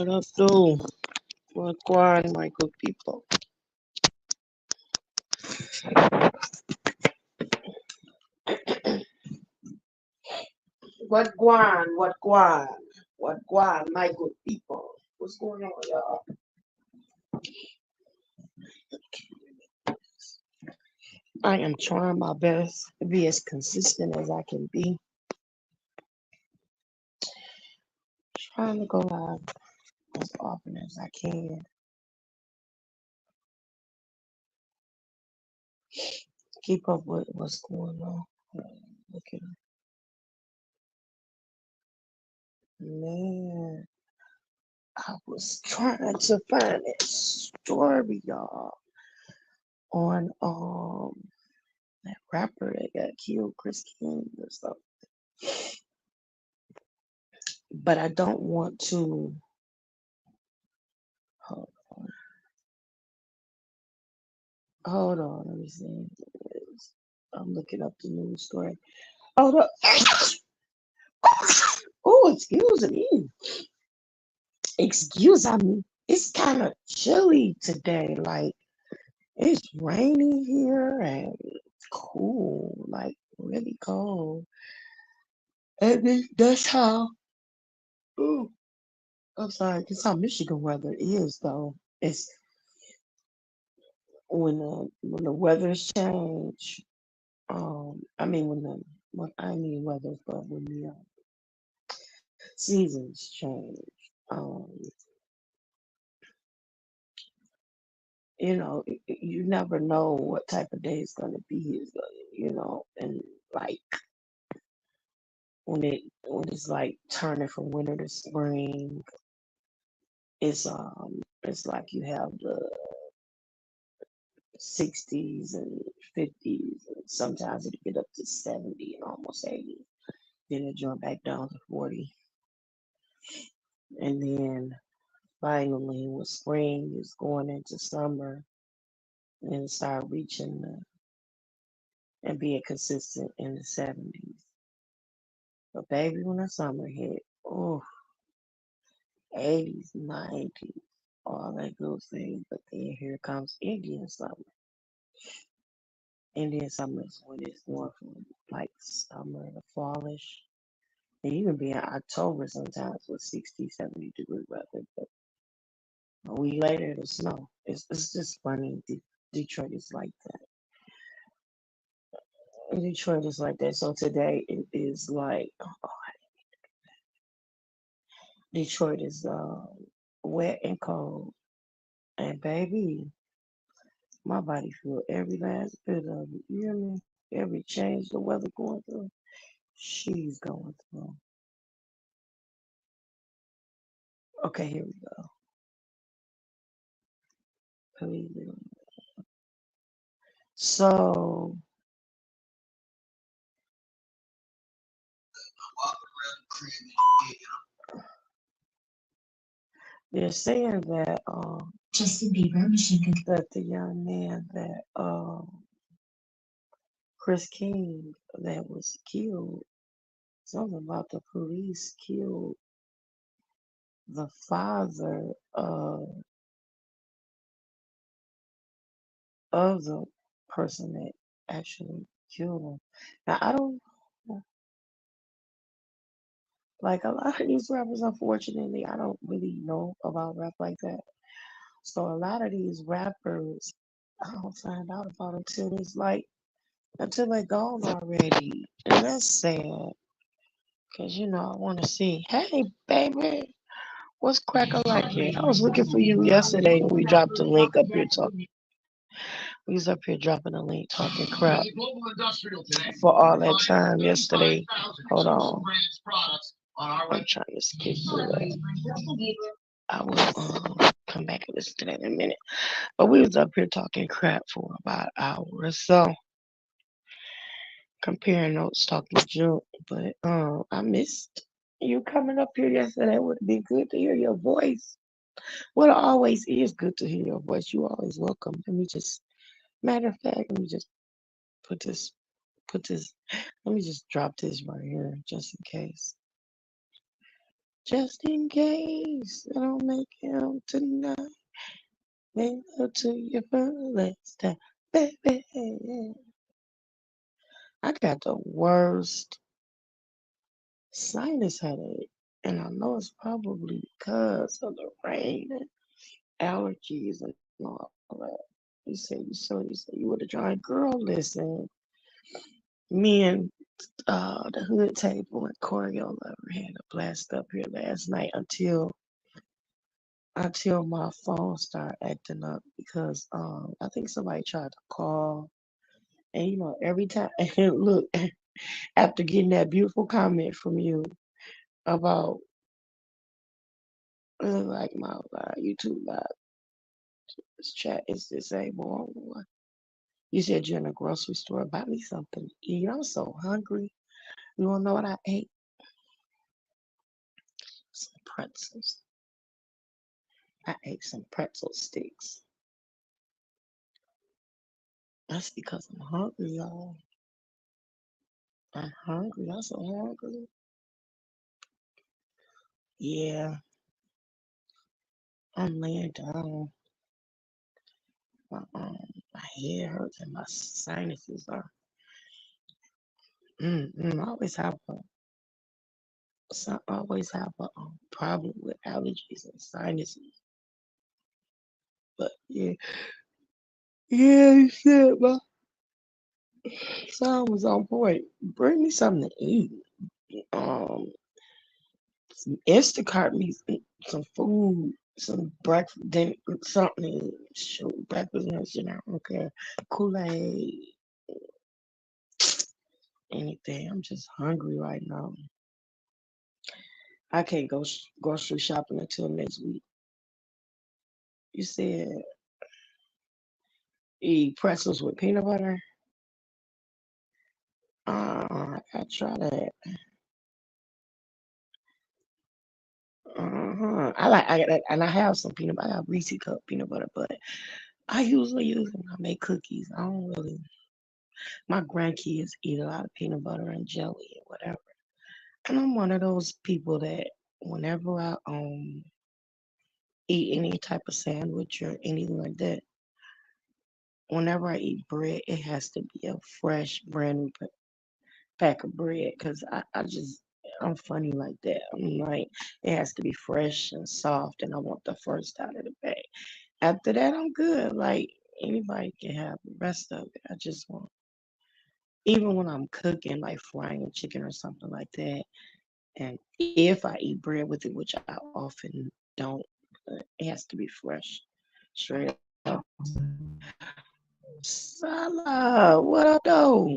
Whaddup Doe? Wagwan, my good people. Wagwan, my good people. What's going on, y'all? I am trying my best to be as consistent as I can be. Trying to go live as often as I can. Keep up with what's going on. Look at man. I was trying to find that story, y'all, on that rapper that got killed, Chris King or something. But I don't want to. Hold on. Hold on. Let me see. I'm looking up the news story. Hold up. Oh, excuse me. Excuse me. It's kind of chilly today. Like, it's rainy here and it's cool. Like, really cold. And that's how. Ooh, I'm sorry. That's how Michigan weather is, though. It's when the weather's change. I mean I mean weather, but when the seasons change, um, you never know what type of day it's gonna be. And like when it's like turning from winter to spring, it's like you have the 60s and 50s, and sometimes it get up to 70 and almost 80. Then it jump back down to 40, and then finally, when spring is going into summer, and start reaching and being consistent in the 70s. But baby, when the summer hit, oh, 80s, 90s, all that good thing. But then here comes Indian summer. Indian summer is when it's going from like summer to fallish. And even be in October sometimes with 60, 70-degree weather. But a week later, it'll snow. It's just funny. Detroit is like that. Detroit is like that. So today it is like Detroit is wet and cold. And baby, my body feel every last bit of it. You hear me? Every change the weather going through, she's going through. Okay, here we go. So they're saying that Justin Bieber, Michigan. that the young man that Chris King that was killed, something about the police killed the father of the person that actually killed him. Now I don't like a lot of these rappers. Unfortunately, I don't really know about rap like that. So a lot of these rappers, I don't find out about until they're gone already, and that's sad. Cause I want to see. Hey, baby, what's cracking like it? I was looking for you yesterday, and we dropped the link up here talking. We was up here dropping a link talking crap for all that time yesterday. Hold on. I'm trying to skip through that. I will come back and listen to that in a minute. But we was up here talking crap for about an hour or so. Comparing notes, talking junk. But I missed you coming up here yesterday. It would be good to hear your voice. Well, it always is good to hear your voice. You always welcome. Matter of fact, let me just put this, let me just drop this right here just in case. Just in case I don't make him tonight. Make love to you for the last time, baby. I got the worst sinus headache, and I know it's probably because of the rain and allergies and all that. You said you would have joined. Girl, listen, me and the hood table and choreographer had a blast up here last night until my phone started acting up because I think somebody tried to call, and every time and look, after getting that beautiful comment from you about like my YouTube live this chat is disabled. You said you're in a grocery store. Buy me something to eat. I'm so hungry. You wanna know what I ate? Some pretzels. I ate some pretzel sticks. That's because I'm hungry, y'all. I'm hungry. I'm so hungry. Yeah, I'm laying down. My head hurts and my sinuses are. I always have a problem with allergies and sinuses. But yeah, yeah, you said my son was on point. Bring me something to eat. Um, some Instacart me some food, some breakfast, dinner, something. Shoot, breakfast, lunch, I don't care. Kool-Aid, anything. I'm just hungry right now. I can't go grocery shopping until next week. You said eat pretzels with peanut butter. I try that. And I have some peanut butter. I got Reese cup peanut butter, but I usually use it when I make cookies. I don't really. My grandkids eat a lot of peanut butter and jelly and whatever, and I'm one of those people that whenever I eat any type of sandwich or anything like that, whenever I eat bread, it has to be a fresh, brand new pack of bread because I'm funny like that. I'm like, it has to be fresh and soft, and I want the first out of the bag. After that, I'm good. Like, anybody can have the rest of it. I just want, even when I'm cooking, like frying a chicken or something like that, and if I eat bread with it, which I often don't, it has to be fresh, straight up. Salah, what up, though?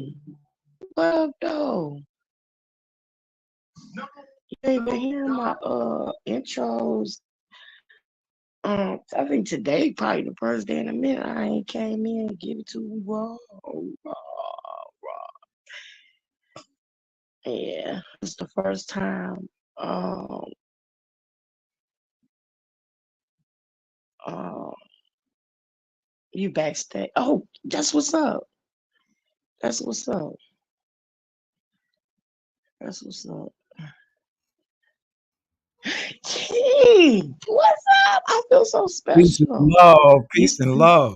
What up, though? You ain't been hearing my intros. I think today probably the first day in a minute I ain't came in and give it to you raw, raw, raw. Yeah, it's the first time. Um, uh, you backstage. Oh, that's what's up. That's what's up. That's what's up. Gee, what's up? I feel so Peace and special. love. You, Peace and love.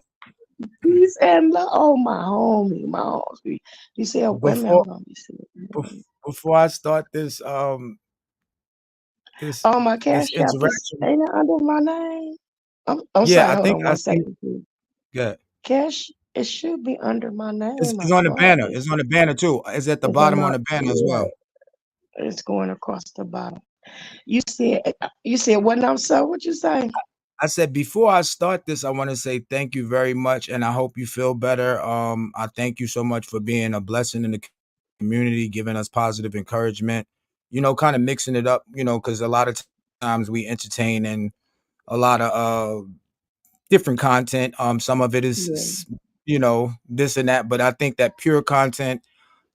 peace and love. Oh, my homie, my homie. You said, wait a minute, Before hold on. You said, before I start this this oh, my this cash app is interaction, ain't it under my name? I'm yeah, sorry. Hold on I one think second, please. yeah, Cash, it should be under my name. I it's on the thought banner. It's on the banner too. It's at the it's on bottom my on the banner as yeah. well. It's going across the bottom. You said what now, sir? What you say? I said before I start this, I want to say thank you very much, and I hope you feel better. I thank you so much for being a blessing in the community, giving us positive encouragement. Kind of mixing it up. Because a lot of times we entertain and a lot of different content. Some of it Yeah, is, this and that, but I think that pure content,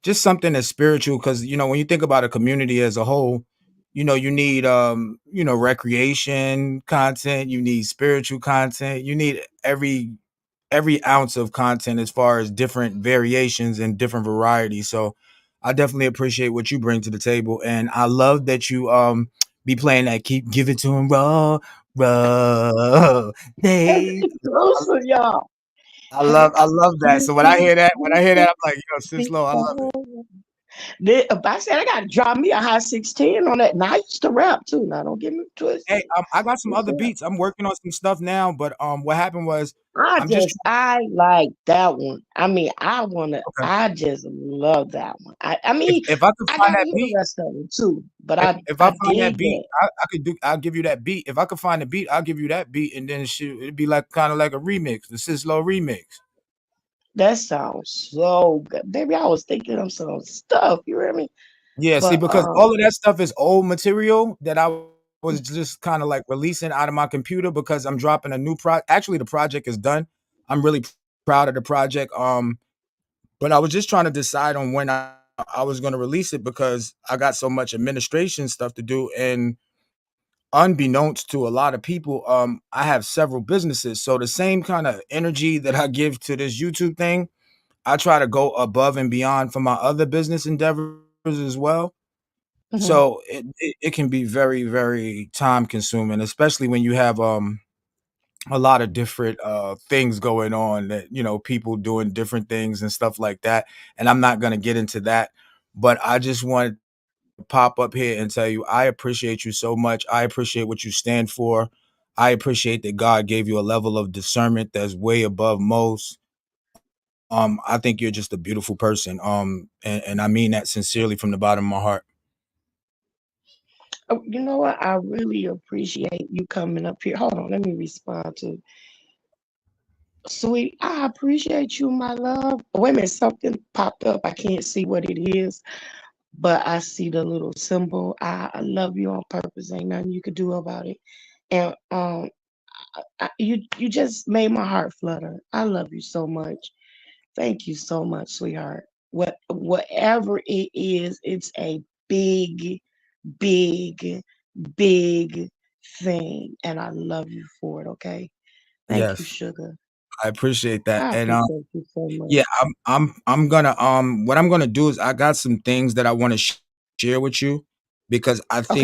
just something that's spiritual, because when you think about a community as a whole, you need recreation content, you need spiritual content, you need every ounce of content as far as different variations and different varieties. So I definitely appreciate what you bring to the table, and I love that you be playing that keep give it to him raw That's days. exclusive, y'all. I love that. So when I hear that, I'm like, yo, Sis-Lo, I love it. If I said I got to drop me a high 16 on that, now I used to rap too. Now don't get me Hey, twisted. I got some Yes, other sir. beats. I'm working on some stuff now, but what happened was I I'm just just I like that one. I mean, okay. I just love that one. I If mean, if I could I find gotta that hear the beat, rest of it too. But if I I find that dig beat, that. I'll give you that beat. If I could find the beat, I'll give you that beat, and then shoot, it'd be like kind of like a remix, the Sis-Lo remix. That sounds so good. Baby, I was thinking of some stuff, you hear me? Yeah, see, But because all of that stuff is old material that I was just kind of like releasing out of my computer because I'm dropping a new Actually, the project is done. I'm really proud of the project. But I was just trying to decide on when I was going to release it because I got so much administration stuff to do, and unbeknownst to a lot of people, I have several businesses. So the same kind of energy that I give to this YouTube thing, I try to go above and beyond for my other business endeavors as well. So mhm. it can be very, very time consuming, especially when you have a lot of different things going on that people doing different things and stuff like that. And I'm not gonna get into that, but I just wanted to pop up here and tell you I appreciate you so much. I appreciate what you stand for. I appreciate that God gave you a level of discernment that's way above most. I think you're just a beautiful person. And I mean that sincerely from the bottom of my heart. You know what? I really appreciate you coming up here. Hold on, let me respond to Sweet. I appreciate you, my love. Wait a minute, something popped up. I can't see what it is, but I see the little symbol. I love you on purpose. Ain't nothing you could do about it. And you just made my heart flutter. I love you so much. Thank you so much, sweetheart. Whatever it is, it's a big, big, big thing, and I love you for it. Okay. Thank you, Yes, sugar. I appreciate that. I And appreciate you so yeah, much. I'm gonna what I'm gonna do is I got some things that I want to share with you because Okay.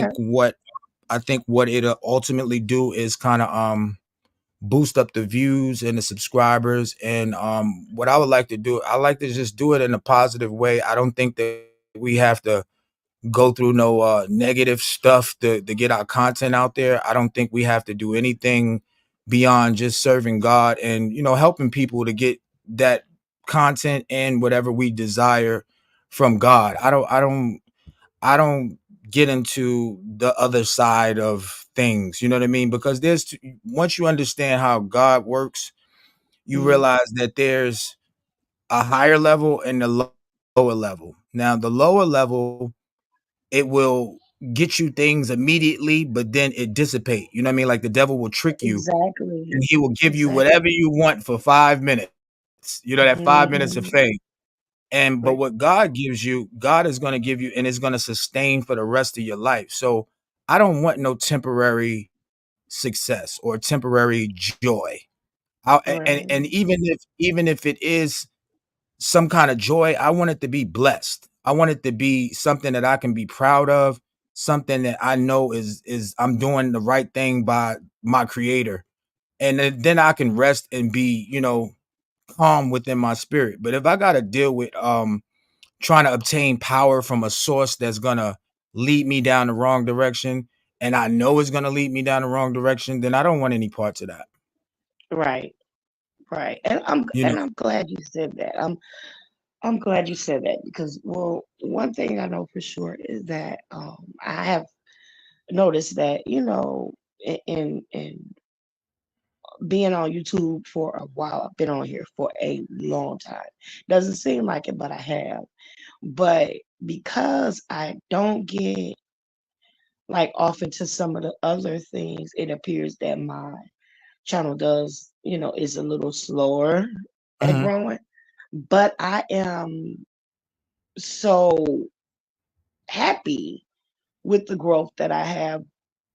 I think what it'll ultimately do is kind of boost up the views and the subscribers. And what I would like to do, I like to just do it in a positive way. I don't think that we have to go through no negative stuff to get our content out there. I don't think we have to do anything beyond just serving God and helping people to get that content and whatever we desire from God. I don't get into the other side of things. You know what I mean? Because once you understand how God works, you Mhm. realize that there's a higher level and a lower level. Now, the lower level, it will get you things immediately, but then it dissipate. You know what I mean? Like the devil will trick you and Exactly. he will give you Exactly. whatever you want for 5 minutes. That 5 minutes of fame. Hmm. And but what Right. God gives you, God is going to give you, and it's going to sustain for the rest of your life. So I don't want no temporary success or temporary joy. And Right. even if it is some kind of joy, I want it to be blessed. I want it to be something that I can be proud of, something that I know is I'm doing the right thing by my creator. And then I can rest and be, calm within my spirit. But if I got to deal with trying to obtain power from a source that's going to lead me down the wrong direction and I know it's going to lead me down the wrong direction, then I don't want any parts of that. Right. Right. You know. And I'm glad you said that. I'm glad you said that because well, one thing I know for sure is that I have noticed that in being on YouTube for a while. I've been on here for a long time. Doesn't seem like it, but I have. But because I don't get like off into some of the other things, it appears that my channel does, is a little slower at Mhm. growing. But I am so happy with the growth that I have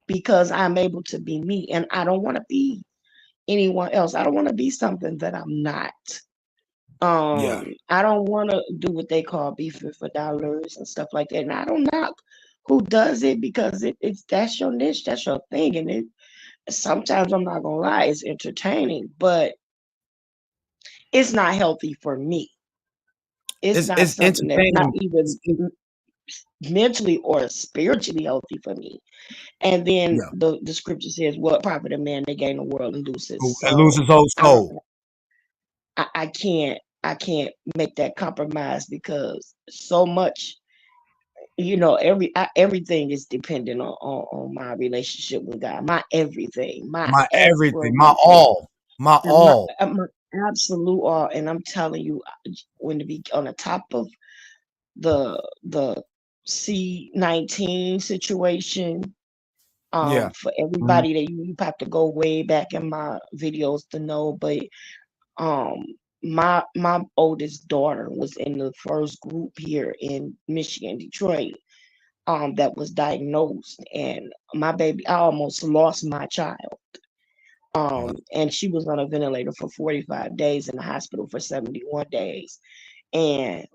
because I'm able to be me and I don't want to be anyone else. I don't want to be something that I'm not. Yeah. I don't want to do what they call beefing for dollars and stuff like that. And I don't knock who does it because it's that's your niche, that's your thing, and it sometimes I'm not gonna lie, it's entertaining, but it's not healthy for me. It's not It's something that's not entertaining. even mentally or spiritually healthy for me. And then Yeah, the scripture says, "What profit a man to gain the world and lose his it loses soul?" his whole I don't. soul. I can't make that compromise because so much, everything is dependent on my relationship with God. My everything, my My everything, my everything, all, my and my, all. my absolute all. And I'm telling you, when to be on the top of the C-19 situation. Yeah. For Mhm. everybody that you have to go way back in my videos to know, but um, my oldest daughter was in the first group here in Michigan, Detroit, that was diagnosed, and my baby, I almost lost my child. Wow. And she was on a ventilator for 45 days in the hospital for 71 days. And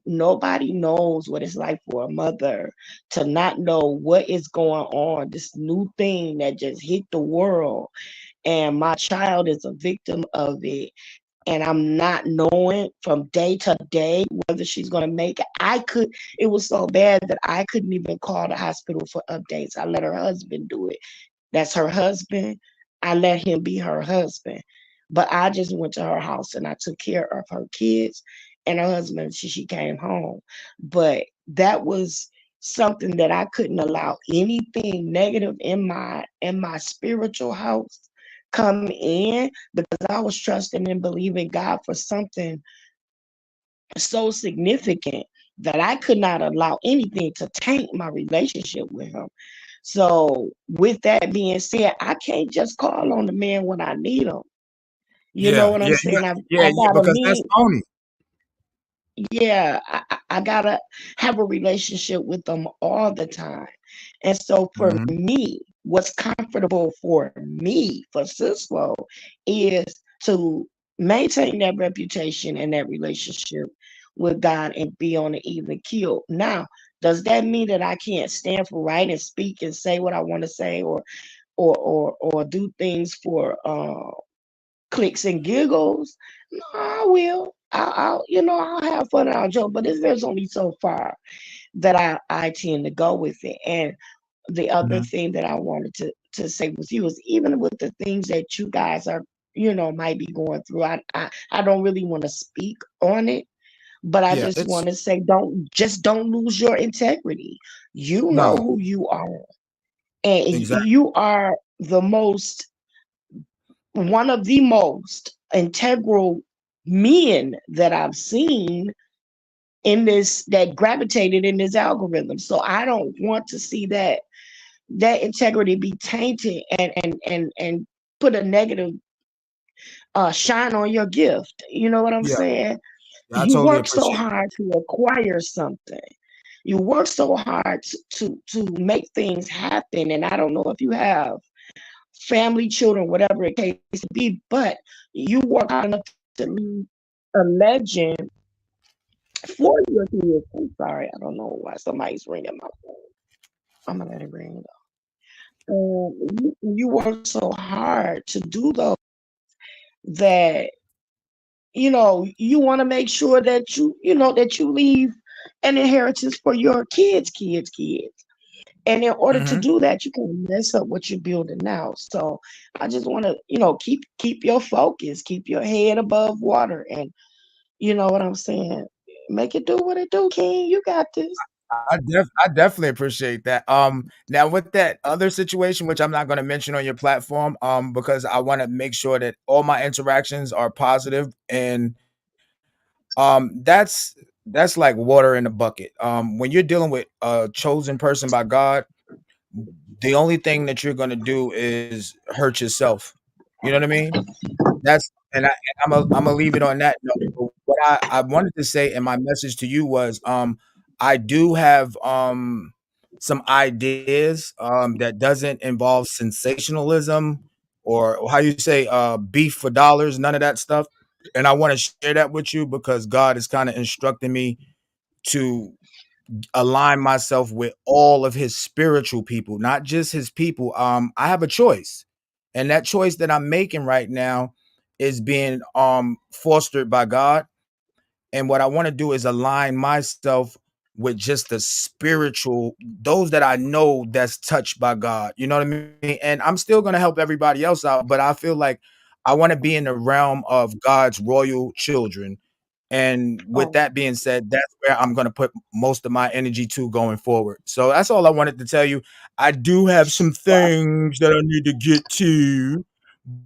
nobody knows what it's like for a mother to not know what is going on, this new thing that just hit the world, and my child is a victim of it, and I'm not knowing from day to day whether she's going to make it. It was so bad that I couldn't even call the hospital for updates. I let her husband do it. That's her husband. I let him be her husband. But I just went to her house and I took care of her kids and her husband. She came home. But that was something that I couldn't allow anything negative in my spiritual house come in, because I was trusting and believing God for something so significant that I could not allow anything to taint my relationship with him. So, with that being said, I can't just call on the man when I need him. You know Yeah, what I'm yeah, saying? yeah, I yeah, gotta because that's mean, phony. yeah, I gotta have a relationship with them all the time. And so for Mhm. me, what's comfortable for me, for Sis-Lo, is to maintain that reputation and that relationship with God and be on the even keel. Now, does that mean that I can't stand for right and speak and say what I want to say, or do things for clicks and giggles? No, I will. I'll have fun and I'll joke, but there's only so far that I tend to go with it. And the other Mhm. thing that I wanted to say with you is, even with the things that you guys are, might be going through, I don't really want to speak on it, but I Yeah, just it's want to say, don't lose your integrity. You know no, who you are, and exactly. you are one of the most integral men that I've seen in this, that gravitated in this algorithm. So I don't want to see that integrity be tainted and put a negative shine on your gift. You know what I'm Yeah, saying? yeah, I You totally work so appreciate hard to acquire something. You work so hard to make things happen. And I don't know if you have family, children, whatever it case to be, but you work hard enough to leave a legend for your kids. I'm sorry, I don't know why somebody's ringing my phone. I'm gonna let it ring though. You work so hard to do those, that you want to make sure that you leave an inheritance for your kids. And in order to Mhm. do that, you can't mess up what you're building now. So I just want to, keep your focus, keep your head above water, and you know what I'm saying. Make it do what it do, King. You got this. I definitely appreciate that. Now with that other situation, which I'm not gonna mention on your platform, because I wanna make sure that all my interactions are positive, and that's like water in a bucket. When you're dealing with a chosen person by God, the only thing that you're gonna do is hurt yourself. You know what I mean? That's I'm gonna leave it on that note. But what I wanted to say, and my message to you was, I do have some ideas that doesn't involve sensationalism, or how you say beef for dollars, none of that stuff. And I want to share that with you because God is kind of instructing me to align myself with all of his spiritual people, not just his people. I have a choice, and that choice that I'm making right now is being fostered by God. And what I want to do is align myself with just the spiritual, those that I know that's touched by God. You know what I mean? And I'm still going to help everybody else out, but I feel like I want to be in the realm of God's royal children. And with Oh, that being said, that's where I'm going to put most of my energy to going forward. So that's all I wanted to tell you. I do have some well, things that I need to get to,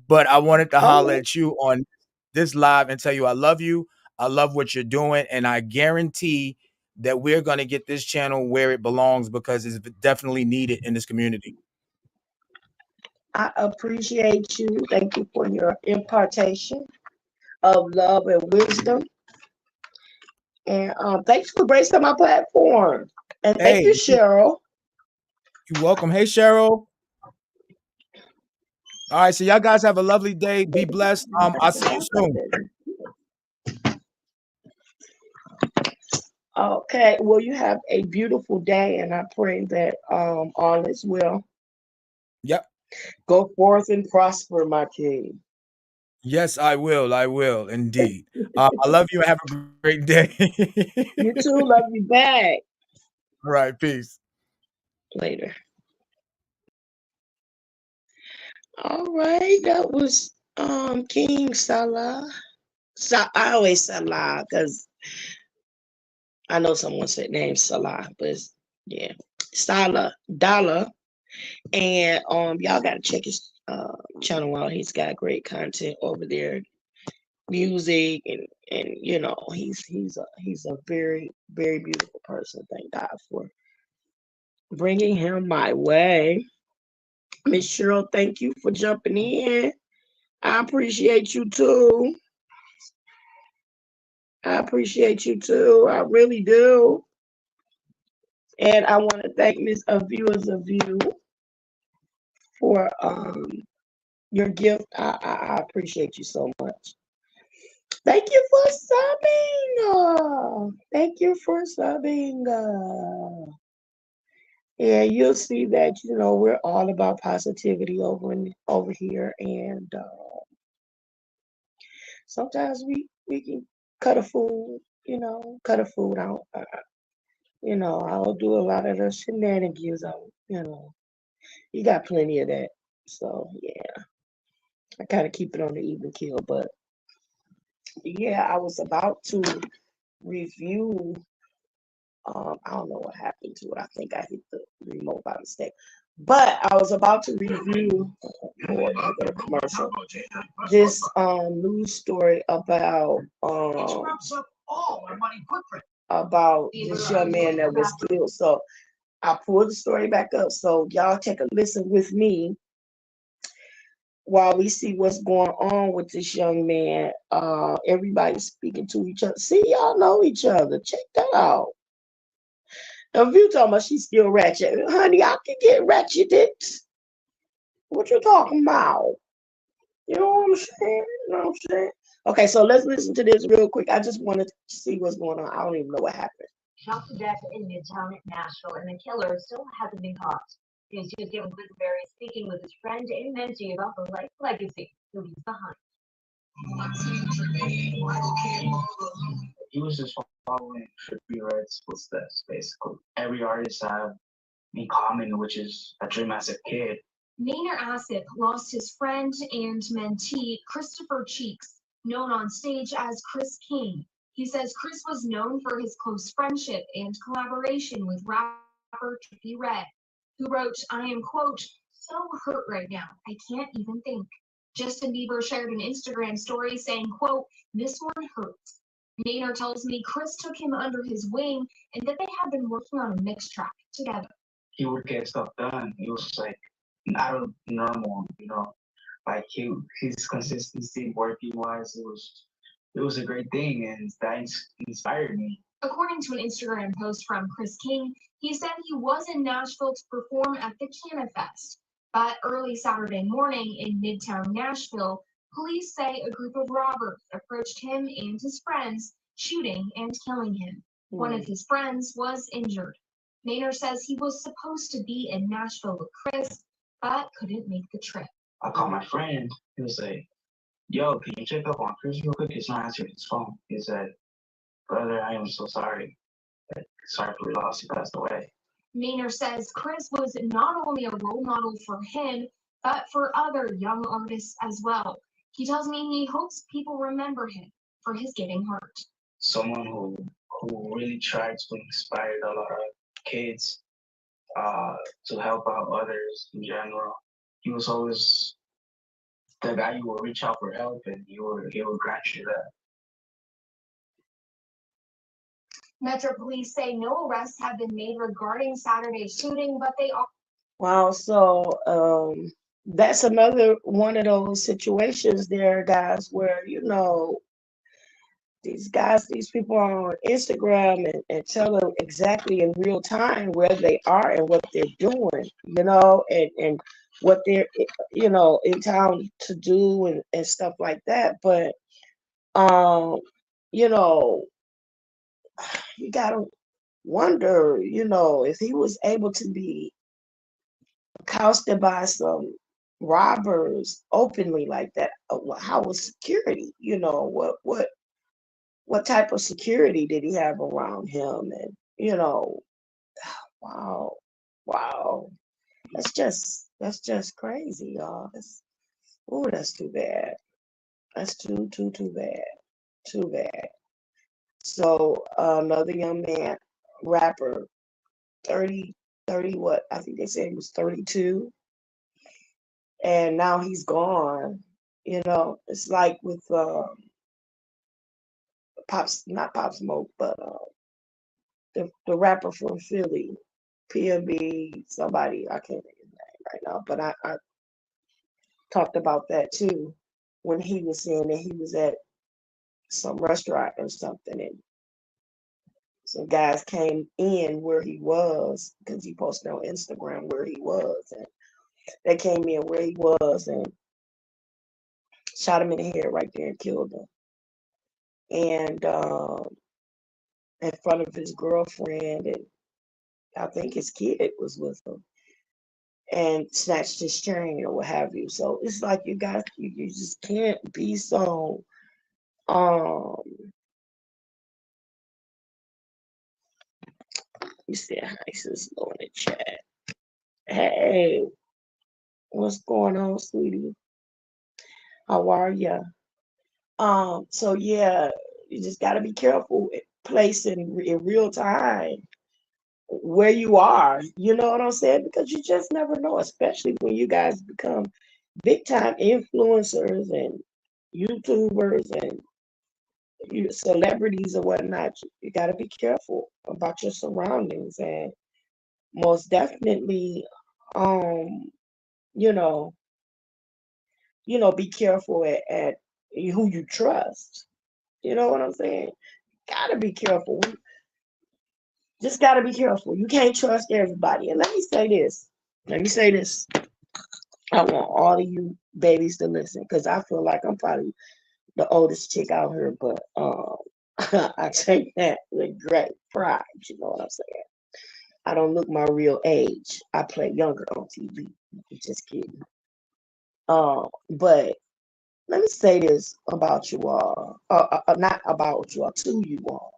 but I wanted to holler oh, at you on this live and tell you I love you. I love what you're doing. And I guarantee that we're going to get this channel where it belongs because it's definitely needed in this community. I appreciate you. Thank you for your impartation of love and wisdom. And thanks for gracing my platform. And thank you, Hey, Cheryl. you're welcome. Hey, Cheryl. All right. So y'all guys have a lovely day. Be blessed. I'll see you soon. Okay, well, you have a beautiful day, and I pray that all is well. Yep. Go forth and prosper, my king. Yes, I will. I will indeed. I love you and have a great day. You too. Love you back. All right. Peace. Later. All right, that was King Salah. I always Salah because I know someone said name Salah, but yeah, Salah Dollar. And y'all gotta check his channel out. He's got great content over there, music, and you know he's a very very beautiful person. Thank God for bringing him my way. Miss Cheryl, thank you for jumping in. I appreciate you too. I appreciate you too. I really do. And I want to thank Miss Viewers of You for your gift. I appreciate you so much. Thank you for subbing. Thank you for subbing. Yeah, you'll see that we're all about positivity over here, and sometimes we can cut a fool. Cut a fool out. I'll do a lot of the shenanigans. You got plenty of that. So yeah, I kind of keep it on the even keel. But yeah, I was about to review. I don't know what happened to it. I think I hit the remote by mistake. But I was about to review a commercial. This news story about this young man that was killed. So I pulled the story back up. So y'all take a listen with me while we see what's going on with this young man. Everybody's speaking to each other. See, y'all know each other. Check that out. If you talking about she's still ratchet, honey, I can get ratcheted. What you talking about? You know what I'm saying? You know what I'm saying? Okay, so let's listen to this real quick. I just wanted to see what's going on. I don't even know what happened. Shot to death in Midtown Nashville, and the killer still hasn't been caught. News 2's Kevin Quisenberry speaking with his friend and mentee about the life legacy he'll leave behind. He was just following Trippie Redd's footsteps, basically. Every artist have in common, which is a dream as a kid. Nainer Asif lost his friend and mentee, Christopher Cheeks, known on stage as Chris King. He says Chris was known for his close friendship and collaboration with rapper Trippie Redd, who wrote, "I am, quote, so hurt right now, I can't even think." Justin Bieber shared an Instagram story saying, quote, "This one hurts." Nainer tells me Chris took him under his wing and that they had been working on a mix track together. He would get stuff done. He was like out of normal, Like his consistency working wise, it was a great thing, and that inspired me. According to an Instagram post from Chris King, he said he was in Nashville to perform at the Canna Fest. But early Saturday morning in Midtown Nashville, police say a group of robbers approached him and his friends, shooting and killing him. One of Mm. his friends was injured. Maynard says he was supposed to be in Nashville with Chris, but couldn't make the trip. I called my friend. He was like, "Yo, can you check up on Chris real quick? He's not answering his phone." He said, "Brother, I am so sorry. Sorry for your loss. He passed away." Maynard says Chris was not only a role model for him, but for other young artists as well. He tells me he hopes people remember him for his giving heart. Someone who really tried to inspire a lot of kids to help out others in general. He was always the guy you will reach out for help, and he will grant you that. Metro Police say no arrests have been made regarding Saturday's shooting, but they are. Wow, so that's another one of those situations there, guys, where these people are on Instagram and tell them exactly in real time where they are and what they're doing, and what they're in town to do and stuff like that. But um, you know, you gotta wonder, if he was able to be accosted by some robbers openly like that, how was security? What type of security did he have around him? And wow, wow, that's just crazy, y'all. That's too bad. That's too bad, too bad. So another young man, rapper, 30, 30. What I think they said he was 32, and now he's gone. It's like with Pops, not Pop Smoke, but the rapper from Philly, PMB, somebody, I can't think of his name right now, but I talked about that too when he was saying that he was at some restaurant or something, and some guys came in where he was because he posted on Instagram where he was, and they came in where he was and shot him in the head right there and killed him. And in front of his girlfriend, and I think his kid was with him, and snatched his chain or what have you. So it's like you guys, you just can't be so. Um, you said hi, Sis-Lo in the chat. Hey, what's going on, sweetie? How are ya? So yeah, you just got to be careful placing in real time where you are. You know what I'm saying? Because you just never know, especially when you guys become big time influencers and YouTubers and celebrities or whatnot. You got to be careful about your surroundings, and most definitely, um, you know, be careful at who you trust. You know what I'm saying? Gotta be careful. Just gotta be careful. You can't trust everybody. And let me say this. Let me say this. I want all of you babies to listen because I feel like I'm probably the oldest chick out here, but I take that with great pride. You know what I'm saying? I don't look my real age. I play younger on TV. Just kidding. But let me say this about you all. Not about you all, to you all.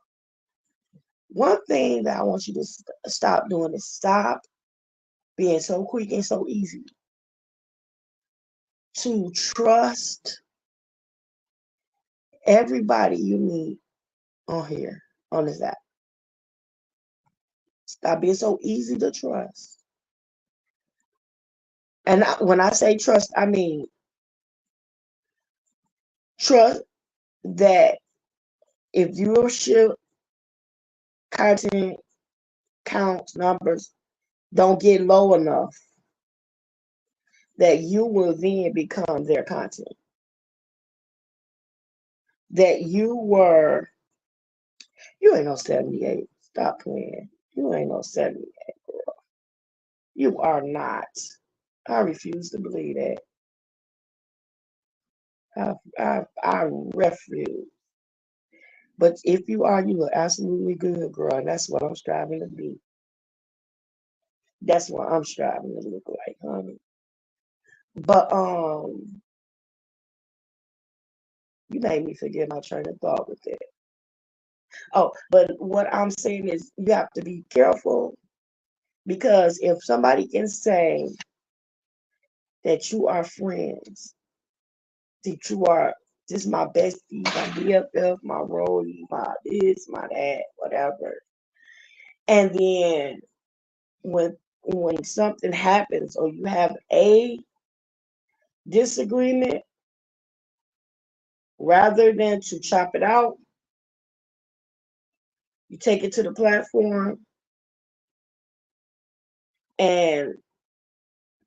One thing that I want you to stop doing is stop being so quick and so easy to trust everybody you meet on here, on this app. Stop being so easy to trust. And when I say trust, I mean trust that if viewership, content counts, numbers don't get low enough, that you will then become their content. That you ain't no 78. Stop playing. You ain't no 78, girl. You are not. I refuse to believe that. I refuse. But if you are, you look absolutely good, girl. And that's what I'm striving to be. That's what I'm striving to look like, honey. But you made me forget my train of thought with that. Oh, but what I'm saying is you have to be careful because if somebody can say that you are friends, that you are just my bestie, my BFF, my roadie, my this, my that, whatever, and then when something happens or you have a disagreement, rather than to chop it out, you take it to the platform and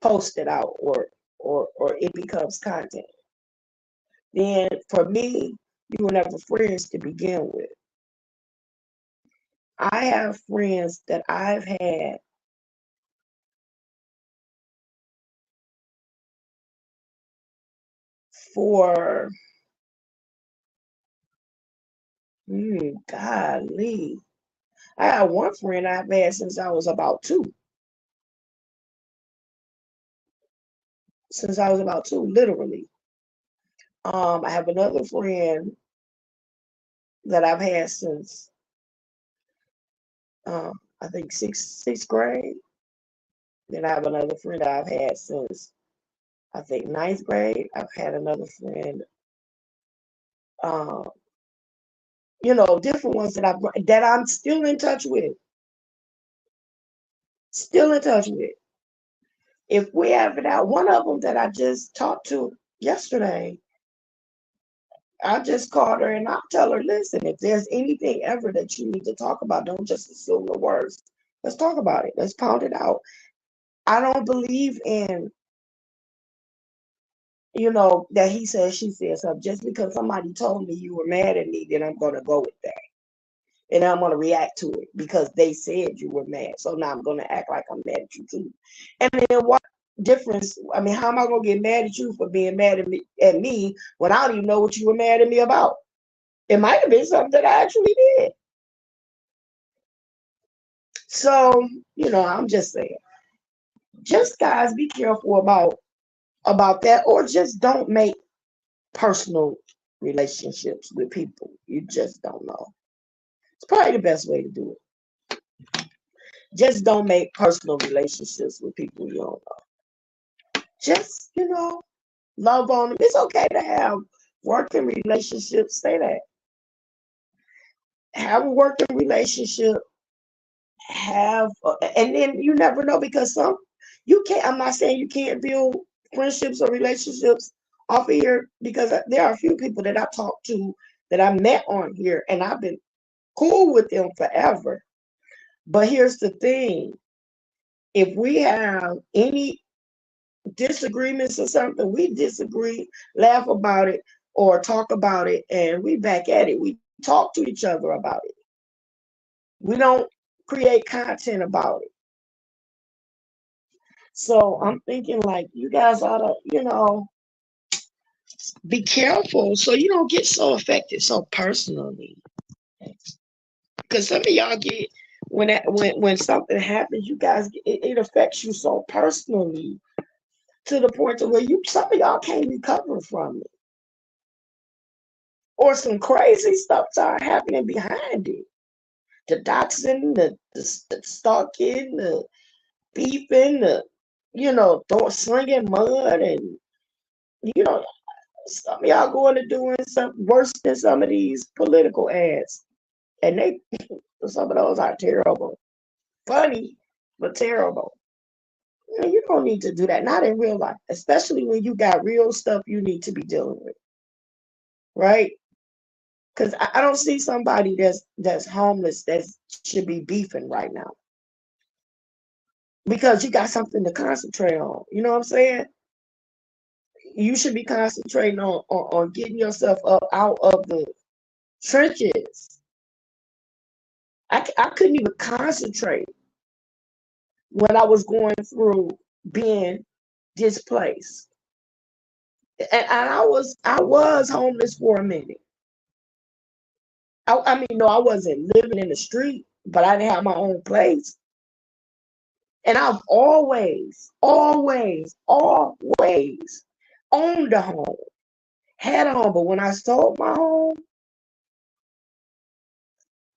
post it out, or it becomes content. Then for me, you were never friends to begin with. I have friends that I've had for golly. I have one friend I've had since I was about two. Since I was about two, literally. I have another friend that I've had since I think sixth grade. Then I have another friend that I've had since I think ninth grade. I've had another friend, um, different ones that I'm still in touch with. Still in touch with. If we have it out, one of them that I just talked to yesterday, I just called her and I'll tell her, listen, if there's anything ever that you need to talk about, don't just assume the worst. Let's talk about it. Let's pound it out. I don't believe in, that he said, she said something. Just because somebody told me you were mad at me, then I'm going to go with that. And I'm going to react to it because they said you were mad. So now I'm going to act like I'm mad at you too. And then what difference? I mean, how am I going to get mad at you for being mad at me when I don't even know what you were mad at me about? It might have been something that I actually did. So, I'm just saying, just guys, be careful about that, or just don't make personal relationships with people you just don't know. It's probably the best way to do it. Just don't make personal relationships with people you don't know. Just, love on them. It's okay to have working relationships. Say that. Have a working relationship. And then you never know because you can't. I'm not saying you can't build friendships or relationships off of here because there are a few people that I talked to that I met on here and I've been cool with them forever. But here's the thing: if we have any disagreements or something, we disagree, laugh about it, or talk about it, and we back at it. We talk to each other about it. We don't create content about it. So I'm thinking like you guys ought to, be careful so you don't get so affected so personally. Because some of y'all get when something happens, you guys it affects you so personally to the point to where some of y'all can't recover from it. Or some crazy stuff start happening behind it. The doxing, the stalking, the beefing, slinging mud, and you know, some of y'all going to doing something worse than some of these political ads, and some of those are terrible, funny but terrible. You don't need to do that, not in real life, especially when you got real stuff you need to be dealing with, right? Because I don't see somebody that's homeless that should be beefing right now because you got something to concentrate on. You know what I'm saying? You should be concentrating on getting yourself up out of the trenches. I couldn't even concentrate when I was going through being displaced. And I was homeless for a minute. I mean, no, I wasn't living in the street, but I didn't have my own place. And I've always owned a home, had a home. But when I sold my home,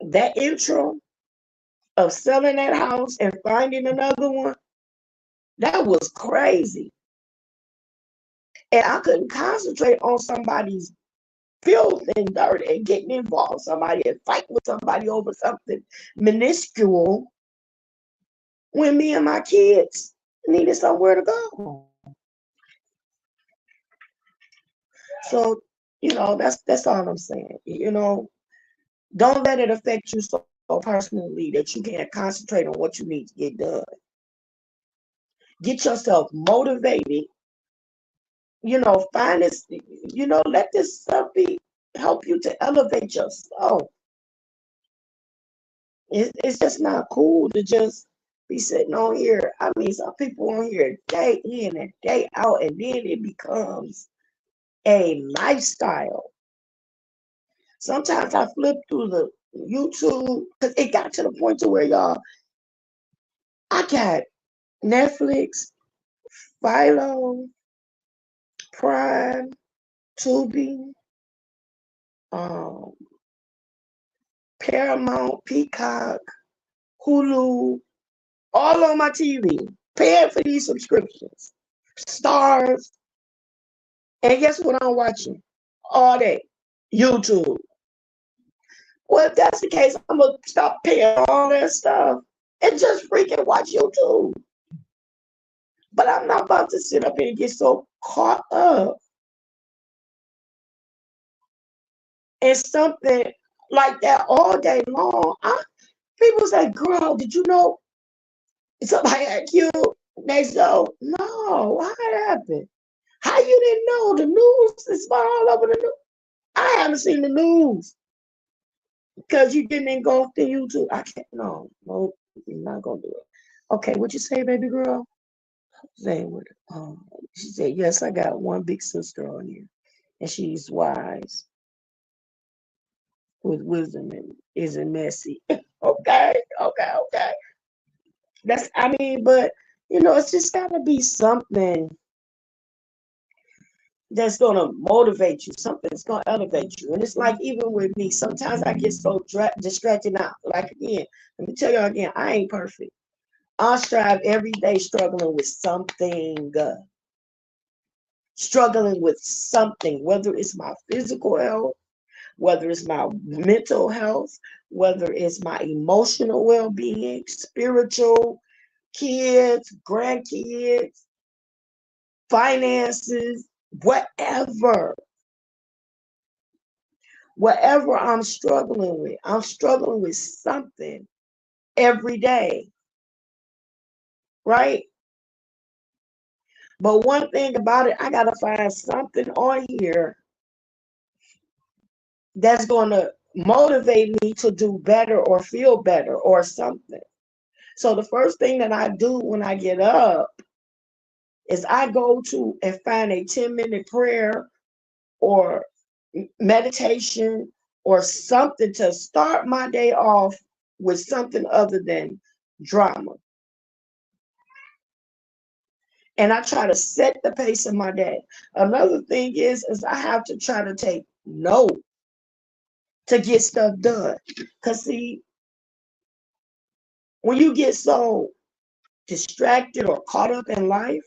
that interim of selling that house and finding another one, that was crazy. And I couldn't concentrate on somebody's filth and dirt and getting involved, somebody and fighting with somebody over something minuscule when me and my kids needed somewhere to go. So, that's all I'm saying. Don't let it affect you so personally that you can't concentrate on what you need to get done. Get yourself motivated. Find this. Let this stuff help you to elevate yourself. It's just not cool to just be sitting on here. I mean, some people on here day in and day out, and then it becomes a lifestyle. Sometimes I flip through the YouTube because it got to the point to where y'all, I got Netflix, Philo, Prime, Tubi, um, Paramount, Peacock, Hulu, all on my TV, paying for these subscriptions. Stars, and guess what I'm watching all day? YouTube. Well, if that's the case, I'm gonna stop paying all that stuff and just freaking watch YouTube. But I'm not about to sit up here and get so caught up in something like that all day long. People say, girl, did you know somebody got killed next door? No, how that happened? How you didn't know? The news is all over the news. I haven't seen the news because you didn't engulf in YouTube. I can't, no, you're not gonna do it. Okay, what you say, baby girl? She said, yes, I got one big sister on here, and she's wise with wisdom and isn't messy. Okay. But it's just gotta be something that's gonna motivate you, something that's gonna elevate you. And it's like even with me, sometimes I get so distracted now. Like again, let me tell y'all again, I ain't perfect. I strive every day struggling with something, whether it's my physical health, whether it's my mental health, whether it's my emotional well-being, spiritual, kids, grandkids, finances, whatever I'm struggling with something every day, right? But one thing about it, I gotta find something on here that's gonna motivate me to do better or feel better or something. So the first thing that I do when I get up is I go to and find a 10-minute prayer or meditation or something to start my day off with something other than drama. And I try to set the pace of my day. Another thing is I have to try to take note to get stuff done. Because see, when you get so distracted or caught up in life,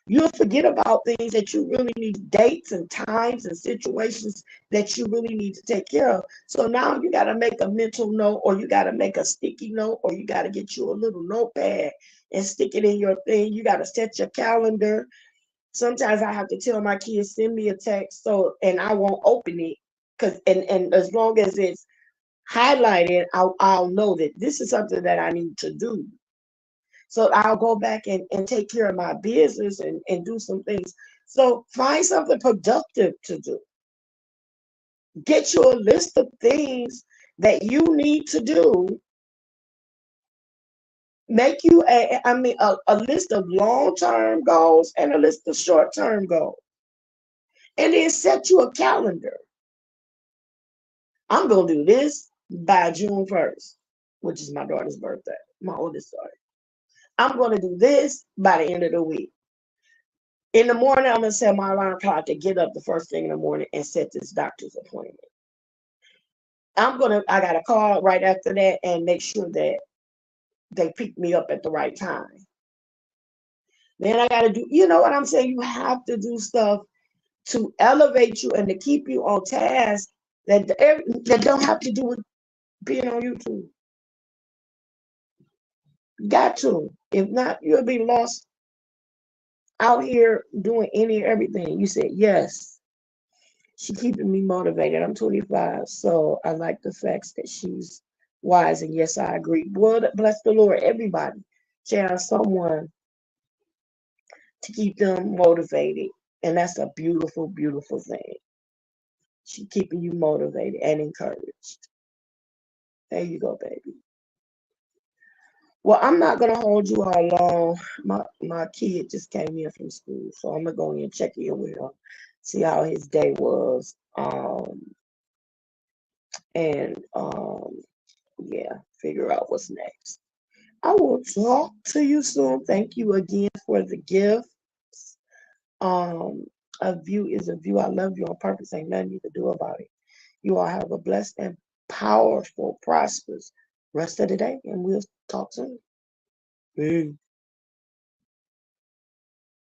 you'll forget about things that you really need, dates and times and situations that you really need to take care of. So now you got to make a mental note, or you got to make a sticky note, or you got to get you a little notepad and stick it in your thing. You got to set your calendar. Sometimes I have to tell my kids, send me a text, and I won't open it, and as long as it's highlighted, I'll know that this is something that I need to do. So I'll go back and take care of my business and do some things. So find something productive to do. Get you a list of things that you need to do. Make you a list of long-term goals and a list of short-term goals. And then set you a calendar. I'm going to do this by June 1st, which is my daughter's birthday, my oldest daughter. I'm going to do this by the end of the week. In the morning, I'm going to set my alarm clock to get up the first thing in the morning and set this doctor's appointment. I got to call right after that and make sure that they pick me up at the right time. Then I got to do, you know what I'm saying? You have to do stuff to elevate you and to keep you on task that don't have to do with being on YouTube. Got to. If not, you'll be lost out here doing everything. You said yes. She keeping me motivated. I'm 25, so I like the facts that she's wise, and yes, I agree. Well, bless the Lord, everybody should have someone to keep them motivated, and that's a beautiful, beautiful thing. She keeping you motivated and encouraged. There you go, baby. Well, I'm not gonna hold you all long. My kid just came in from school, so I'm gonna go in and check in with him, see how his day was. And yeah, figure out what's next. I will talk to you soon. Thank you again for the gift. Um, a view is a view. I love you on purpose. Ain't nothing you can do about it. You all have a blessed and powerful, prosperous rest of the day, and we'll talk soon. Peace.